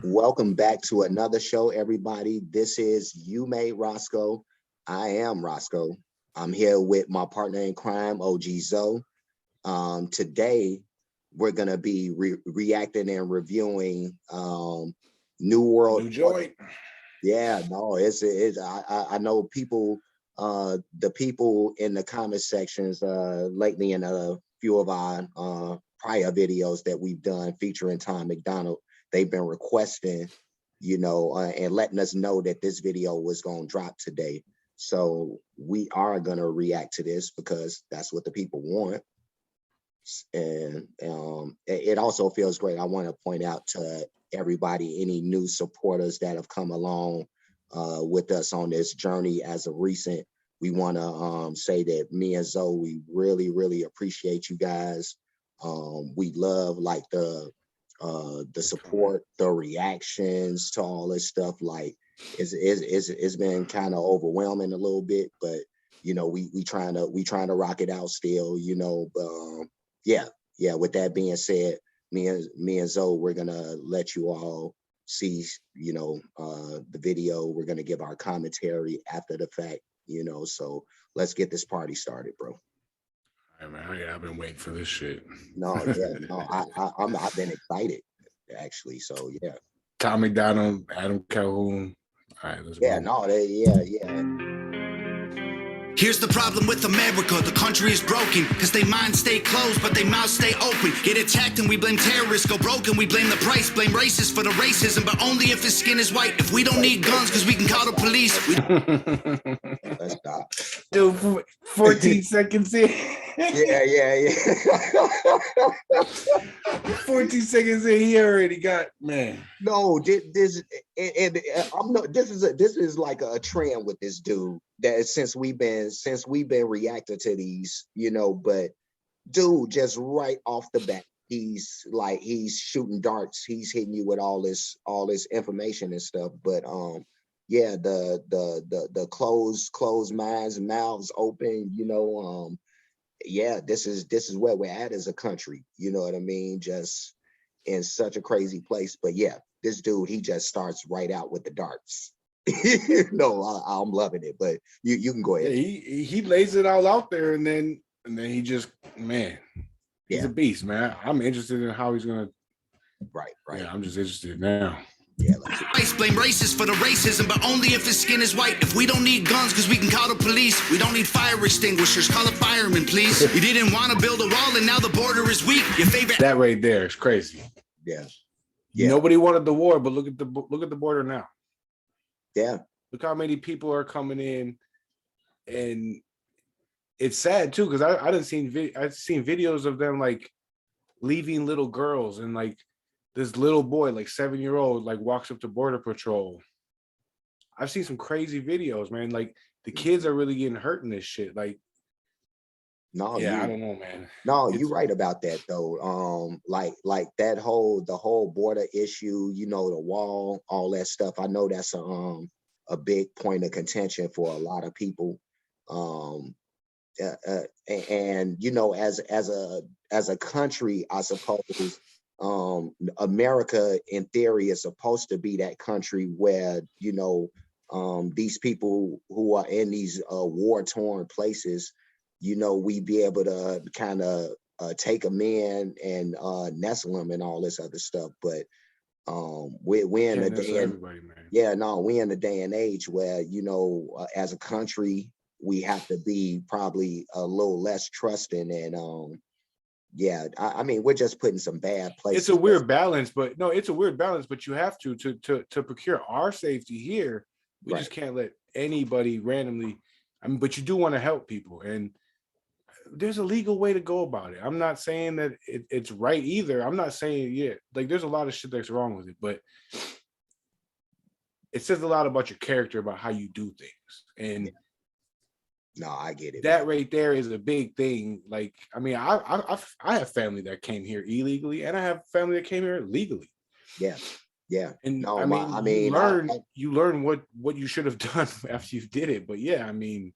Welcome back to another show, everybody. This is You Made Roscoe. I am Roscoe. I'm here with my partner in crime, OG Zo. Today, we're going to be reacting and reviewing New World New joint. Yeah, no, I know people, the people in the comment sections lately in a few of our prior videos that we've done featuring Tom Macdonald, they've been requesting, and letting us know that this video was going to drop today. So we are going to react to this because that's what the people want. And it also feels great. I want to point out to everybody, any new supporters that have come along with us on this journey as of recent. We want to say that me and Zoe, we really appreciate you guys. We love like the support, the reactions to all this stuff. Like it's been kind of overwhelming a little bit, but we trying to rock it out still, but yeah, with that being said, me and Zoe, we're gonna let you all see the video. We're gonna give our commentary after the fact, so let's get this party started, bro. Hey, man, yeah, I've been waiting for this shit. No, yeah, no, I've been excited actually. So yeah. Tom Macdonald, Adam Calhoun. All right, let's Yeah, go. no, yeah. Here's the problem with America, the country is broken, cause they minds stay closed, but they mouths stay open. Get attacked and we blame terrorists, go broken, we blame the price, blame racists for the racism, but only if his skin is white. If we don't need guns, cause we can call the police. Let's stop. Dude, 14 seconds in. Yeah. 14 seconds in, he already got, man. No, this is like a trend with this dude that since we've been reacting to these, but dude, just right off the bat, he's shooting darts, he's hitting you with all this information and stuff. But yeah, the closed minds, mouths open, yeah, this is where we're at as a country, you know what I mean? Just in such a crazy place. But yeah, this dude, he just starts right out with the darts. I'm loving it, but you can go ahead. Yeah, he lays it all out there, and then he just, man, he's a beast, man. I'm interested in how he's gonna. Right. Yeah, I'm just interested now. Yeah, blame racists for the racism, but only if his skin is white. If we don't need guns, cause we can call the police. We don't need fire extinguishers, call a fireman, please. You didn't want to build a wall, and now the border is weak. Your favorite. That right there is crazy. Yeah. Nobody wanted the war, but look at the border now. Yeah. Look how many people are coming in, and it's sad too, because I've seen videos of them like leaving little girls, and like this little boy, like 7-year-old, like walks up to Border Patrol. I've seen some crazy videos, man. Like the kids are really getting hurt in this shit. Like, no, yeah, I don't know, man. No, you're right about that though. Like the whole border issue, the wall, all that stuff. I know that's a big point of contention for a lot of people. And as a country, I suppose America in theory is supposed to be that country where these people who are in these war-torn places, we be able to kind of take them in and nestle them and all this other stuff. But we're in a day we're in a day and age where as a country we have to be probably a little less trusting, and yeah, I mean, we're just putting some bad places. It's a weird balance, but you have to procure our safety here. We just can't let anybody randomly. I mean, but you do want to help people, and there's a legal way to go about it. I'm not saying that it's right either. I'm not saying, like there's a lot of shit that's wrong with it, but it says a lot about your character, about how you do things. And no, I get it. That right there is a big thing. Like, I mean, I have family that came here illegally, and I have family that came here legally. Yeah. And no, you learn what you should have done after you did it. But yeah, I mean,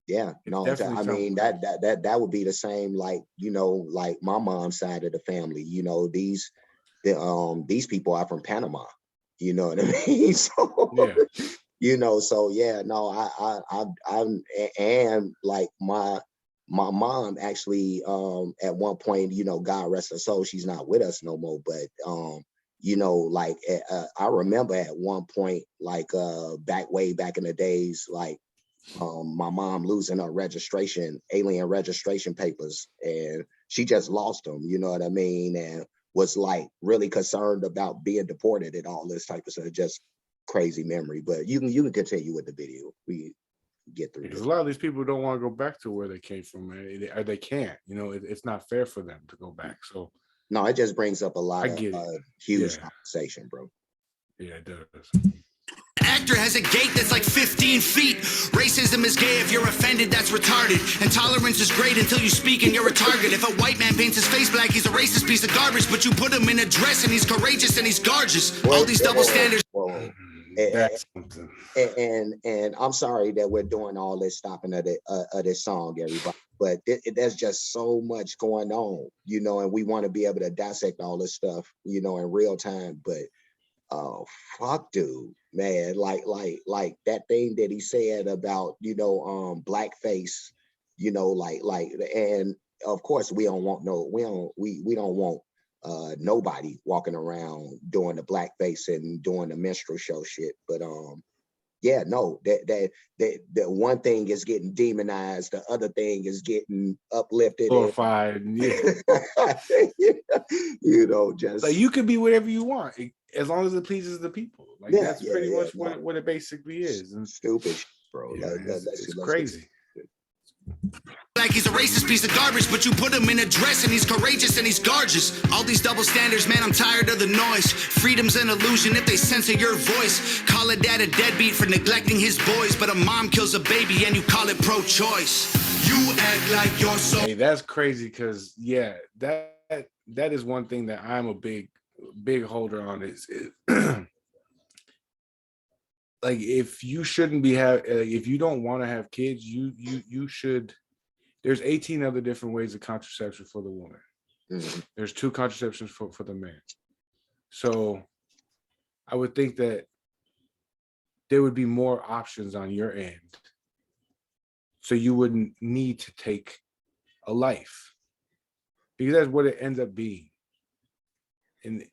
yeah, no, I mean that would be the same, like like my mom's side of the family. These these people are from Panama. You know what I mean? So Yeah. you know, so yeah, no, I'm and like my mom actually at one point, you know, God rest her soul, she's not with us no more, but you know, like I remember at one point, like way back in the days, like my mom losing her alien registration papers, and she just lost them, you know what I mean, and was like really concerned about being deported and all this type of stuff. Just crazy memory. But you can continue with the video. We get through Because this. a lot of these people don't want to go back to where they came from, man. Or they can't. You know, it's not fair for them to go back. So No, it just brings up a lot I of get it. huge Yeah. conversation, bro. Yeah, it does. Actor has a gate that's like 15 feet. Racism is gay if you're offended, that's retarded. And tolerance is great until you speak and you're a target. If a white man paints his face black, he's a racist piece of garbage. But you put him in a dress and he's courageous and he's gorgeous. All these double standards. That's something. And I'm sorry that we're doing all this stopping of this song, everybody. But there's just so much going on, you know, and we want to be able to dissect all this stuff, you know, in real time. But fuck, dude, man, like that thing that he said about, you know, blackface, you know, like, and of course we don't want nobody walking around doing the blackface and doing the minstrel show shit. But yeah, no, that one thing is getting demonized, the other thing is getting uplifted, Glorified. Yeah. You know, just Like you can be whatever you want as long as it pleases the people. Like that's pretty much what it basically is. And stupid shit, bro. Yeah, Like, it's crazy. Like he's a racist piece of garbage, but you put him in a dress and he's courageous and he's gorgeous. All these double standards, man, I'm tired of the noise. Freedom's an illusion if they censor your voice. Call a dad a deadbeat for neglecting his boys, but a mom kills a baby and you call it pro-choice. You act like you're so... Hey, that's crazy because yeah, that is one thing that I'm a big holder on is like if you shouldn't be if you don't want to have kids, you should. There's 18 other different ways of contraception for the woman. Mm-hmm. There's 2 contraceptions for the man. So I would think that there would be more options on your end. So you wouldn't need to take a life, because that's what it ends up being. And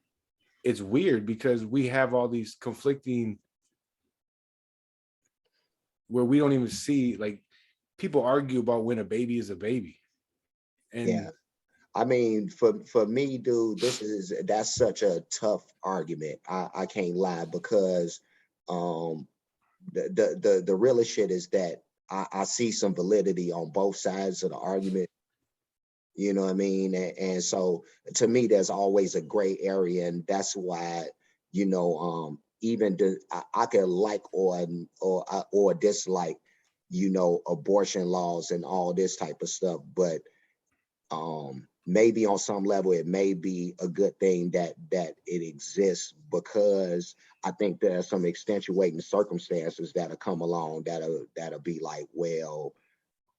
it's weird because we have all these conflicting where we don't even see, like, people argue about when a baby is a baby. And yeah, I mean, for me, dude, that's such a tough argument. I can't lie, because the realest shit is that I see some validity on both sides of the argument. You know what I mean? And so to me, there's always a gray area, and that's why, you know, even I can like or dislike, you know, abortion laws and all this type of stuff, but maybe on some level it may be a good thing that it exists, because I think there are some extenuating circumstances that'll come along that'll be like, well,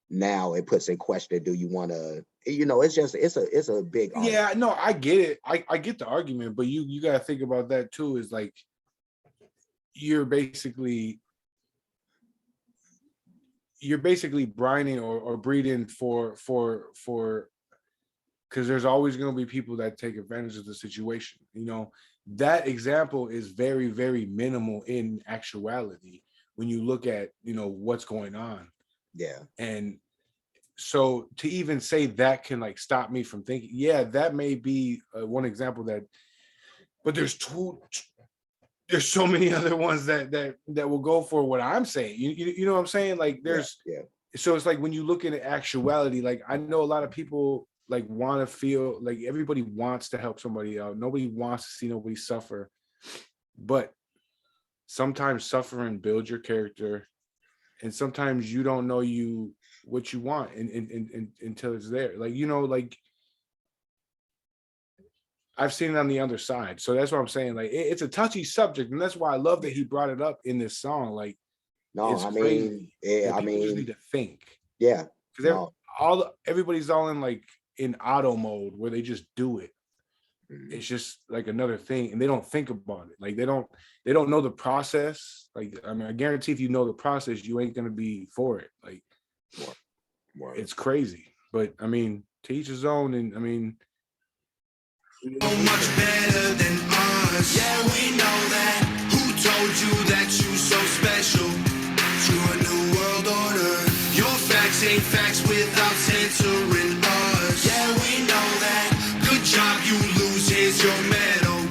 now it puts in question, do you want to, you know, it's a big argument. yeah, no, I get it. I get the argument, but you got to think about that too, is like you're basically brining or breeding for because there's always going to be people that take advantage of the situation. You know, that example is very, very minimal in actuality when you look at, you know, what's going on. Yeah. And so to even say that can like stop me from thinking, yeah, that may be one example but there's so many other ones that will go for what I'm saying. You know what I'm saying? Like there's, yeah. So it's like when you look at actuality, like I know a lot of people like want to feel like everybody wants to help somebody out. Nobody wants to see nobody suffer, but sometimes suffering builds your character, and sometimes you don't know what you want until it's there. Like, you know, like I've seen it on the other side. So that's what I'm saying. Like it's a touchy subject, and that's why I love that he brought it up in this song. Like, no, it's I crazy mean, yeah, I mean, just need to think. Yeah, because everybody's all in like in auto mode where they just do it. it's just like another thing, and they don't think about it. Like they don't know the process. Like, I mean, I guarantee if you know the process, you ain't gonna be for it. Like, it's crazy. But I mean, to each his own. And I mean, So much better than us. Yeah, we know that. Who told you that you so special? To a new world order. Your facts ain't facts without censoring us. Yeah, we know that. Good job, you lose. Here's your medal.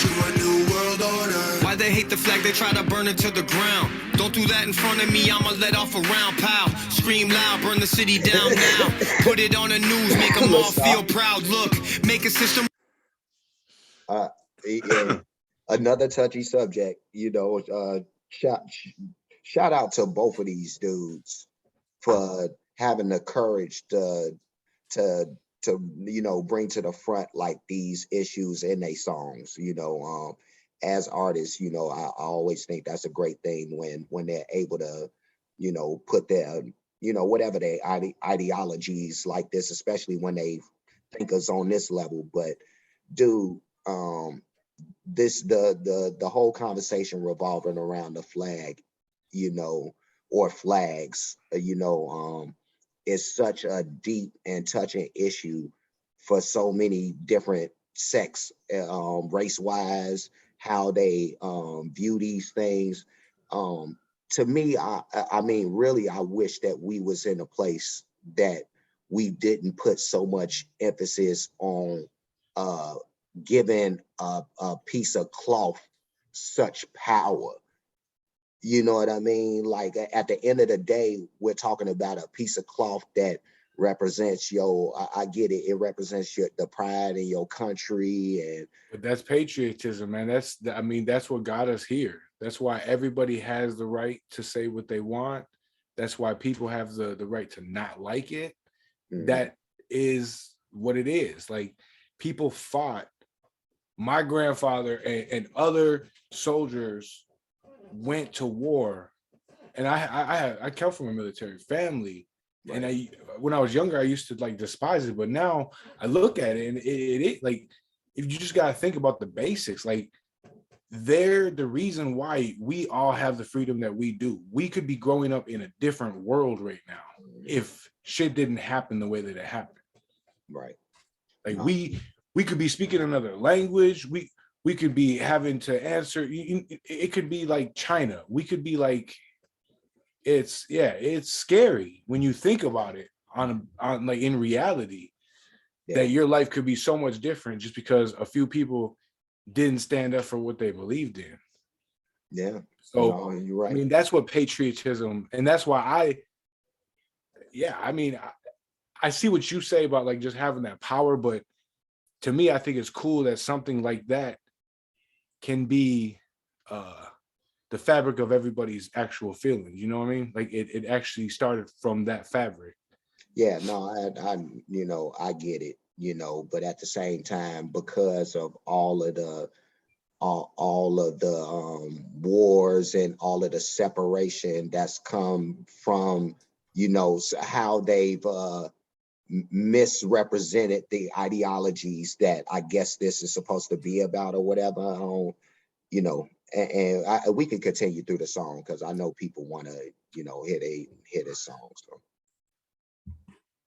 To a new world order. Why they hate the flag? They try to burn it to the ground. Don't do that in front of me. I'ma let off a round. Pow. Scream loud. Burn the city down now. Put it on the news. Make them all feel proud. Look, make a system. Another touchy subject, you know. Shout out to both of these dudes for having the courage to you know, bring to the front like these issues in their songs. You know, as artists, you know, I always think that's a great thing when they're able to, you know, put their, you know, whatever their ideologies like this, especially when they think us on this level. But dude, this the whole conversation revolving around the flag, you know, or flags, you know, is such a deep and touching issue for so many different sects, race wise, how they view these things. To me, I mean, really, I wish that we was in a place that we didn't put so much emphasis on giving a piece of cloth such power. You know what I mean? Like at the end of the day, we're talking about a piece of cloth that represents I get it. It represents the pride in your country. And but that's patriotism, man. I mean, that's what got us here. That's why everybody has the right to say what they want. That's why people have the right to not like it. That is what it is. Like, people fought. My grandfather and other soldiers went to war, and I come from a military family, right. And when I was younger, I used to like despise it, but now I look at it and it like, if you just got to think about the basics, like they're the reason why we all have the freedom that we do. We could be growing up in a different world right now if shit didn't happen the way that it happened. Right. Like we could be speaking another language. We could be having to answer. It could be like China. We could be like, it's scary when you think about it on like in reality, that your life could be so much different just because a few people didn't stand up for what they believed in. Yeah. So no, you're right. I mean, that's what patriotism, and that's why I mean, I see what you say about like just having that power, but to me, I think it's cool that something like that can be the fabric of everybody's actual feelings. You know what I mean? Like it actually started from that fabric. Yeah, no, I you know, I get it, you know, but at the same time, because of all of the wars and all of the separation that's come from, you know, how they've misrepresented the ideologies that I guess this is supposed to be about or whatever. You know, and we can continue through the song because I know people want to, you know, hear this song. So.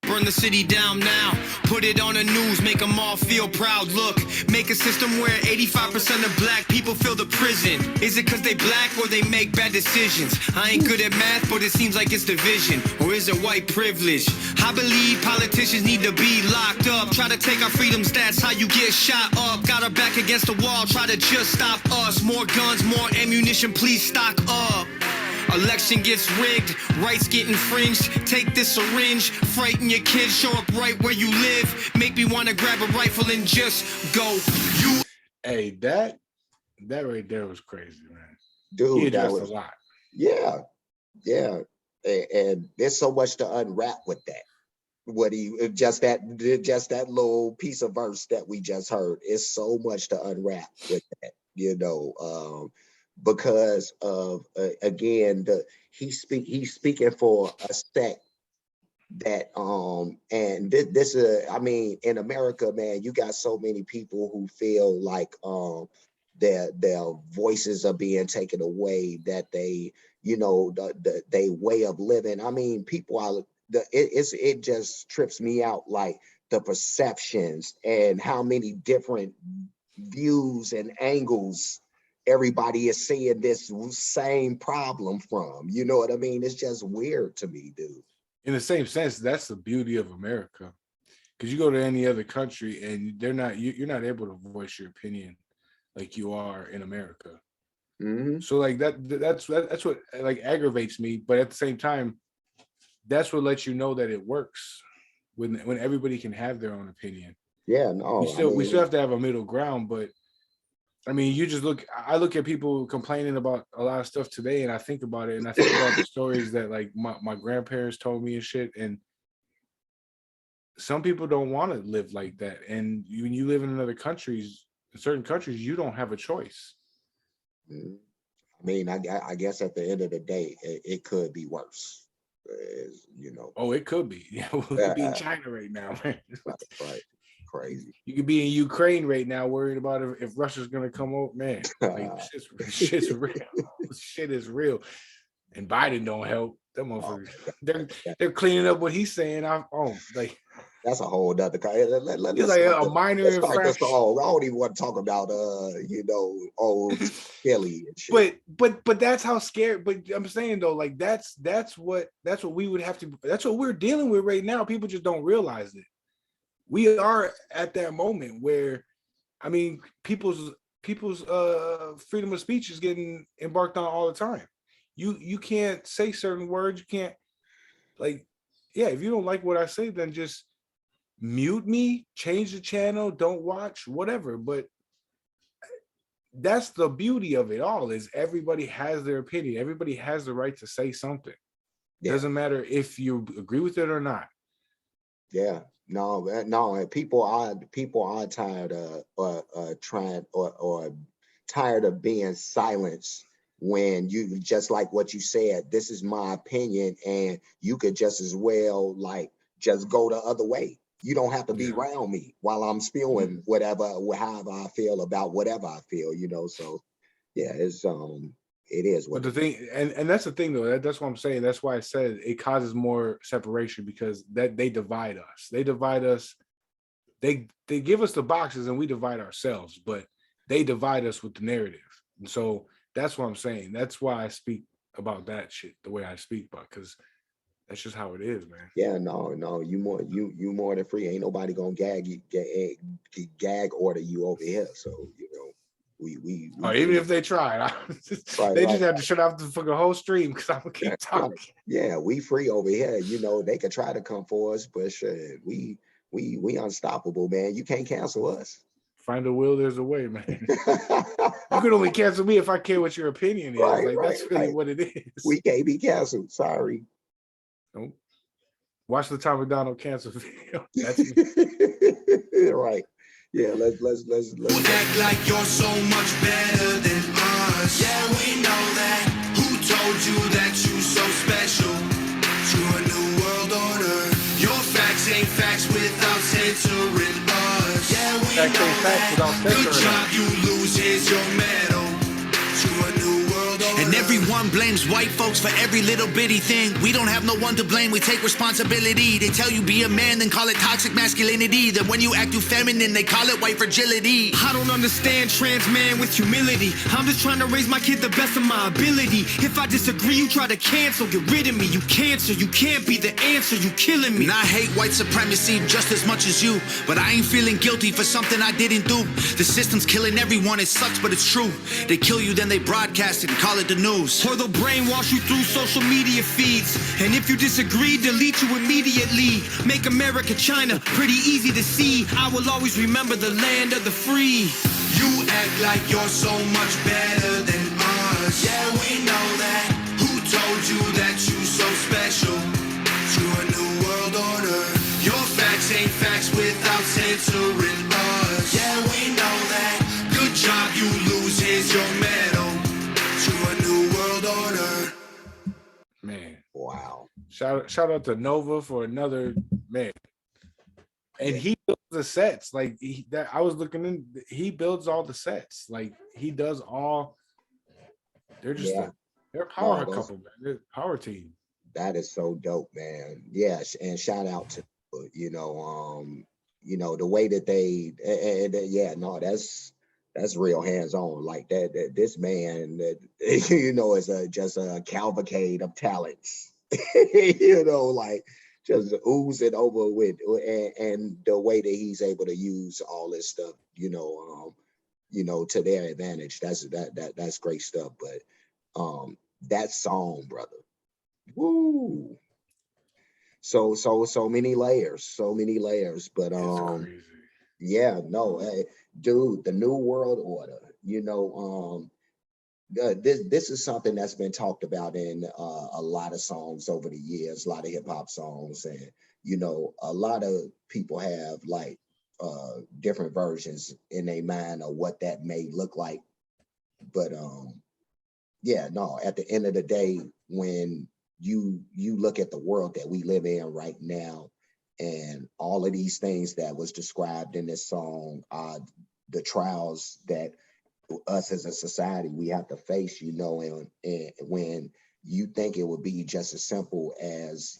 Burn the city down now, put it on the news, make them all feel proud. Look, make a system where 85% of black people fill the prison. Is it cause they black or they make bad decisions? I ain't good at math, but it seems like it's division. Or is it white privilege? I believe politicians need to be locked up. Try to take our freedoms, that's how you get shot up. Got our back against the wall, try to just stop us. More guns, more ammunition, please stock up. Election gets rigged, rights get infringed. Take this syringe, frighten your kids, show up right where you live. Make me want to grab a rifle and just go. Hey, that right there was crazy, man. Dude, he addressed a lot. Yeah. And there's so much to unwrap with that. Just that little piece of verse that we just heard. It's so much to unwrap with that, you know. Because of again, he's speaking for a sect that and this I mean, in America, man, you got so many people who feel like their voices are being taken away, that they, you know, they way of living. I mean, people are it just trips me out, like the perceptions and how many different views and angles everybody is seeing this same problem from. You know what I mean? It's just weird to me, dude. In the same sense, that's the beauty of America, because you go to any other country and they're not, you're not able to voice your opinion like you are in America. Mm-hmm. So like that's what like aggravates me, but at the same time, that's what lets you know that it works when everybody can have their own opinion. Yeah, no, we still have to have a middle ground, but I mean, I look at people complaining about a lot of stuff today, and I think about it, and I think about the stories that like my grandparents told me and shit. And some people don't want to live like that. And when you live in certain countries, you don't have a choice. I mean, I guess at the end of the day, it could be worse. You know. Oh, it could be. Yeah, we could be in China right now, man. Right. Crazy. You could be in Ukraine right now, worried about if Russia's gonna come over. Man, like, shit's real. Shit is real, and Biden don't help. Them motherfuckers. They're cleaning up what he's saying. Like that's a whole nother. It's like a minor infraction. I don't even want to talk about you know, old Philly and shit. But that's how scared. But I'm saying though, like that's what we would have to. That's what we're dealing with right now. People just don't realize it. We are at that moment where, I mean, people's freedom of speech is getting embarked on all the time. You can't say certain words. You can't, like, yeah, if you don't like what I say, then just mute me, change the channel, don't watch, whatever. But that's the beauty of it all, is everybody has their opinion. Everybody has the right to say something. Yeah. Doesn't matter if you agree with it or not. Yeah. No, and people are tired of trying or tired of being silenced, when you, just like what you said, this is my opinion, and you could just as well like just go the other way. You don't have to be around me while I'm spewing however I feel about whatever I feel, you know. So yeah, it is what. But the thing, and that's the thing though, that's what I'm saying. That's why I said it causes more separation, because they divide us. They divide us. They give us the boxes and we divide ourselves, but they divide us with the narrative. And so that's what I'm saying. That's why I speak about that shit the way I speak about, because that's just how it is, man. Yeah, no, you more than free. Ain't nobody gonna gag order you over here. So you know. We even if they try, they just have to shut off the fucking whole stream, because I'm gonna keep talking. Right. Yeah, we free over here. You know, they could try to come for us, but shit, we unstoppable, man. You can't cancel us. Find a will, there's a way, man. You can only cancel me if I care what your opinion is. That's really what it is. We can't be canceled. Sorry. Nope. Watch the Tom Macdonald cancel video. That's me. Right. Yeah, let's act like you're so much better than us. Yeah, we know that. Who told you that you so special? To a new world order. Your facts ain't facts without censoring us. Yeah, we know that. Good job, you lose, here's your medal. To a new world order. And everyone blames white folks for every little bitty thing. We don't have no one to blame, we take responsibility. They tell you be a man, then call it toxic masculinity. Then when you act too feminine, they call it white fragility. I don't understand trans man with humility. I'm just trying to raise my kid the best of my ability. If I disagree, you try to cancel, get rid of me. You cancer, you can't be the answer, you killing me. And I hate white supremacy just as much as you, but I ain't feeling guilty for something I didn't do. The system's killing everyone, it sucks, but it's true. They kill you, then they broadcast it and call it the news. Or they'll brainwash you through social media feeds. And if you disagree, delete you immediately. Make America China pretty easy to see. I will always remember the land of the free. You act like you're so much better than us. Yeah, we know that. Who told you that you so special? To a new world order. Your facts ain't facts without censoring us. Yeah, we know that. Good job, you lose, here's your medal. To a new world order. Man, wow. Shout out to Nova for another man. And he builds the sets. Like I was looking in, he builds all the sets. Like he does all. They're just they're a power couple, man. They're a power team. That is so dope, man. Yes, and shout out to the way that they that's real hands-on. Like that this man that is just a cavalcade of talents. Like just oozing over with, and the way that he's able to use all this stuff, to their advantage. That's great stuff. But that song, brother. Woo. So many layers, but dude, the New World Order, this is something that's been talked about in a lot of songs over the years, a lot of hip hop songs, and a lot of people have like different versions in their mind of what that may look like, but at the end of the day, when you look at the world that we live in right now, and all of these things that was described in this song, the trials that us as a society we have to face, and when you think it would be just as simple as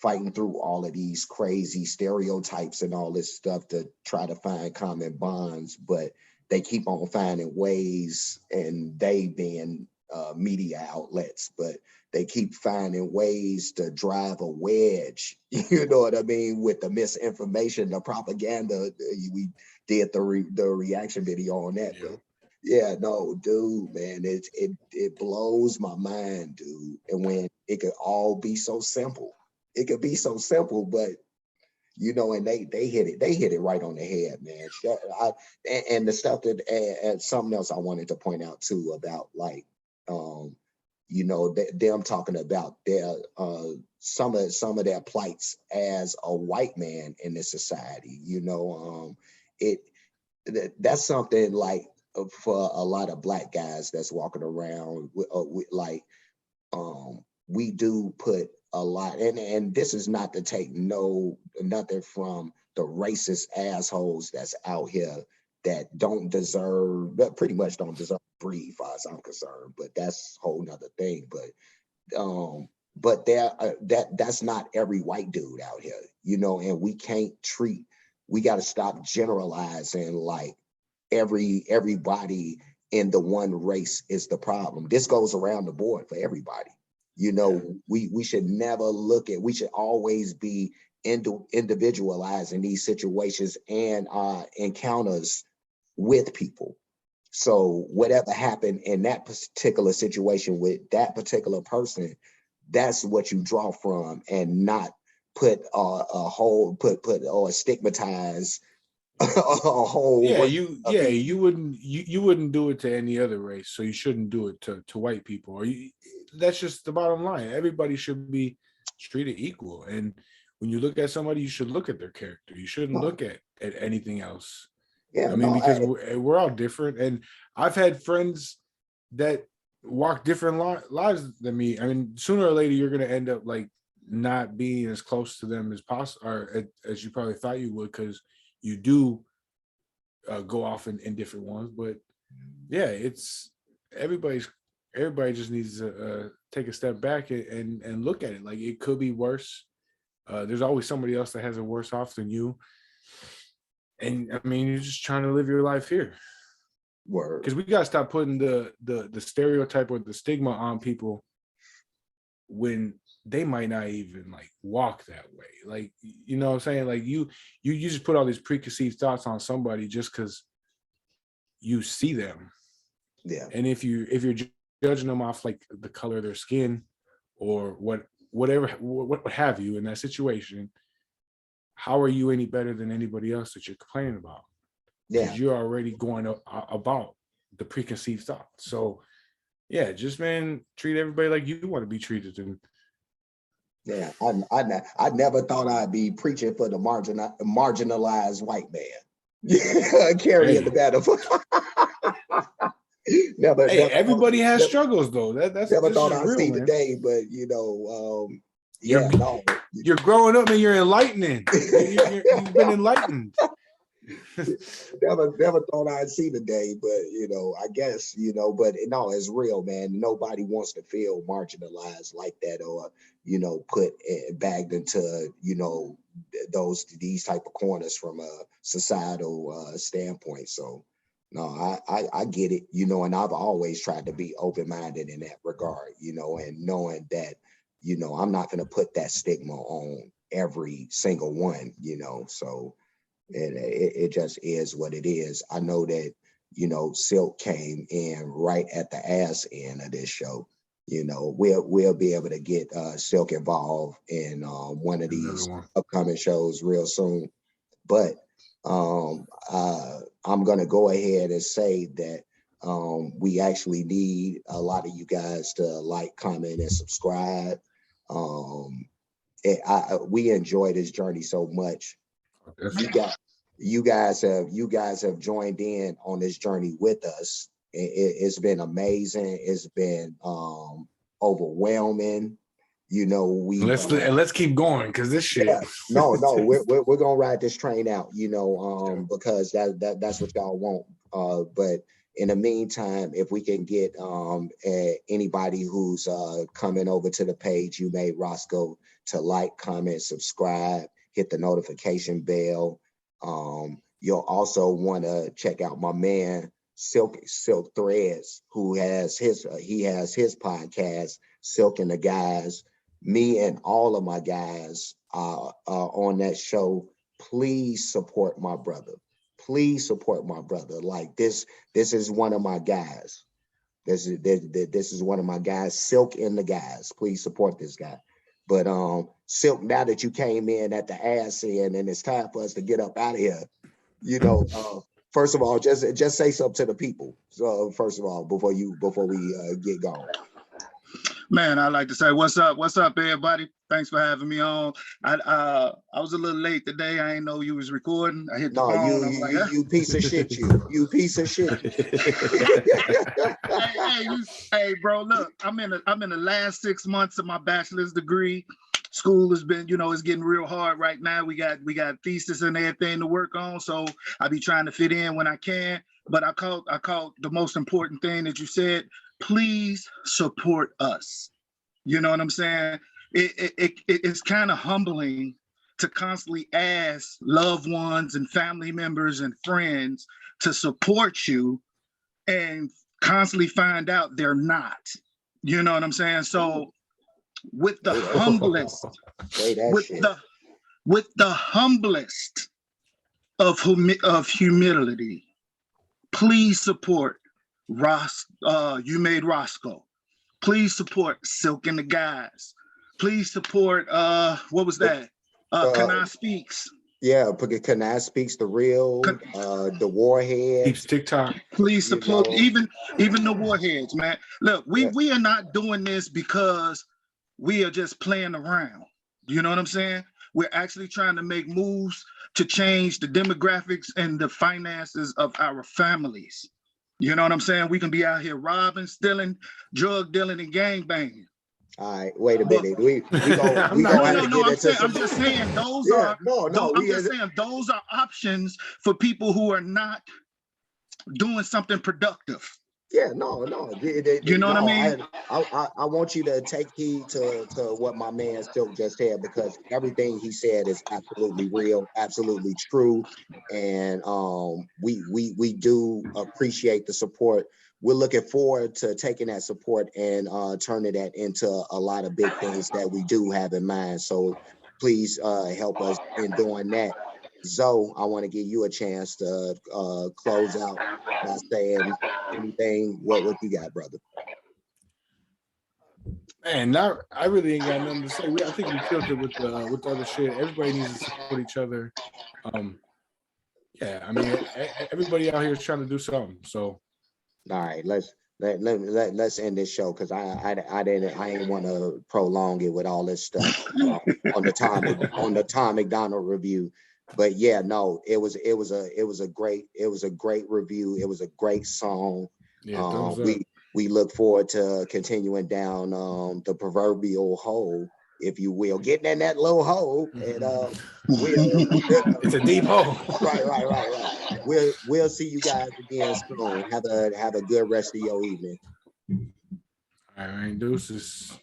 fighting through all of these crazy stereotypes and all this stuff to try to find common bonds, but they keep on finding ways, and they being media outlets, but they keep finding ways to drive a wedge, you know what I mean, with the misinformation, the propaganda. We did the reaction video on that, but dude, man, it blows my mind, dude. And when it could all be so simple, but and they hit it right on the head, man. And the stuff that, and something else I wanted to point out too about like, them talking about their some of their plights as a white man in this society. That's something like for a lot of Black guys that's walking around we do put a lot, and this is not to take nothing from the racist assholes that's out here that pretty much don't deserve to breathe, as far as I'm concerned. But that's a whole nother thing. But that's not every white dude out here, and we got to stop generalizing like everybody in the one race is the problem. This goes around the board for everybody. We should never we should always be individualizing these situations and encounters with people. So whatever happened in that particular situation with that particular person, that's what you draw from, and not put or stigmatize a whole. You wouldn't do it to any other race, so you shouldn't do it to white people. That's just the bottom line. Everybody should be treated equal, and when you look at somebody, you should look at their character. You shouldn't look at anything else. Because we're all different, and I've had friends that walk different lives than me. Sooner or later, you're going to end up like not being as close to them as possible, or as you probably thought you would, because you do go off in different ones. But it's everybody just needs to take a step back and look at it. Like, it could be worse. There's always somebody else that has it worse off than you. And you're just trying to live your life here. Because we got to stop putting the stereotype or the stigma on people when they might not even like walk that way. Like, you know what I'm saying? Like you just put all these preconceived thoughts on somebody just because you see them. Yeah. And if you're judging them off like the color of their skin or what have you in that situation, how are you any better than anybody else that you're complaining about? Yeah. Because you're already going about the preconceived thought. So just, man, treat everybody like you want to be treated. And I never thought I'd be preaching for the marginalized white man. Carrying the banner. Everybody has struggles though. That's never thought I'd see man. today, but Yeah, no. You're growing up and you're enlightening. You've been enlightened. Never thought I'd see the day, but I guess, but no, it's real, man. Nobody wants to feel marginalized like that, or put bagged into these type of corners from a societal standpoint. So no, I get it, and I've always tried to be open-minded in that regard, and knowing that I'm not going to put that stigma on every single one, so it just is what it is. I know that, Silk came in right at the ass end of this show. We'll be able to get Silk involved in one of these upcoming shows real soon. But I'm gonna go ahead and say that we actually need a lot of you guys to like, comment, and subscribe. We enjoy this journey so much. You guys have joined in on this journey with us. It's been amazing. It's been overwhelming. Let's keep going, because this shit. Yeah, no, we're gonna ride this train out. Because that's what y'all want. But in the meantime, if we can get anybody who's coming over to the page, You Made Roscoe, to like, comment, subscribe, hit the notification bell. You'll also want to check out my man Silk Threadz, who has his podcast, Silk and the Guys. Me and all of my guys are on that show. Please support my brother. Please support my brother. Like this is one of my guys. This is one of my guys, Silk and the Guys. Please support this guy. But Silk, now that you came in at the ass end and it's time for us to get up out of here, first of all, just say something to the people. So first of all, before we get going. Man, I'd like to say what's up, everybody. Thanks for having me on. I was a little late today. I didn't know you was recording. I hit the phone. You piece of shit, you piece of shit. hey, bro, look, I'm in the last 6 months of my bachelor's degree. School has been, it's getting real hard right now. We got thesis and everything to work on, so I be trying to fit in when I can. But I caught the most important thing that you said. Please support us. You know what I'm saying? It's kind of humbling to constantly ask loved ones and family members and friends to support you and constantly find out they're not. You know what I'm saying? So with the humblest, with the humblest of humility, please support You Made Roscoe. Please support Silk and the Guys. Please support what was that? Kana Speaks. Yeah, Kana Speaks, The Real, the Warhead. Keeps TikTok. Please support even the Warheads, man. Look, we are not doing this because we are just playing around. You know what I'm saying? We're actually trying to make moves to change the demographics and the finances of our families. You know what I'm saying? We can be out here robbing, stealing, drug dealing, and gang banging. All right, wait a minute. I'm just saying those those are options for people who are not doing something productive. Yeah, no. You know what I mean? I want you to take heed to what my man Silk just said, because everything he said is absolutely real, absolutely true, and we do appreciate the support. We're looking forward to taking that support and turning that into a lot of big things that we do have in mind. So please help us in doing that. Zo, I want to give you a chance to close out by saying anything. What you got, brother? Man, I really ain't got nothing to say. I think we killed it with the other shit. Everybody needs to support each other. Yeah, I mean, everybody out here is trying to do something. So, all right, let's end this show, because I didn't want to prolong it with all this stuff on the Tom Macdonald review. But yeah, no, it was a great review. It was a great song. Yeah, we look forward to continuing down the proverbial hole if you will, getting in that low hole, and it's a deep hole. Right. We'll see you guys again soon. Have a good rest of your evening. All right, deuces.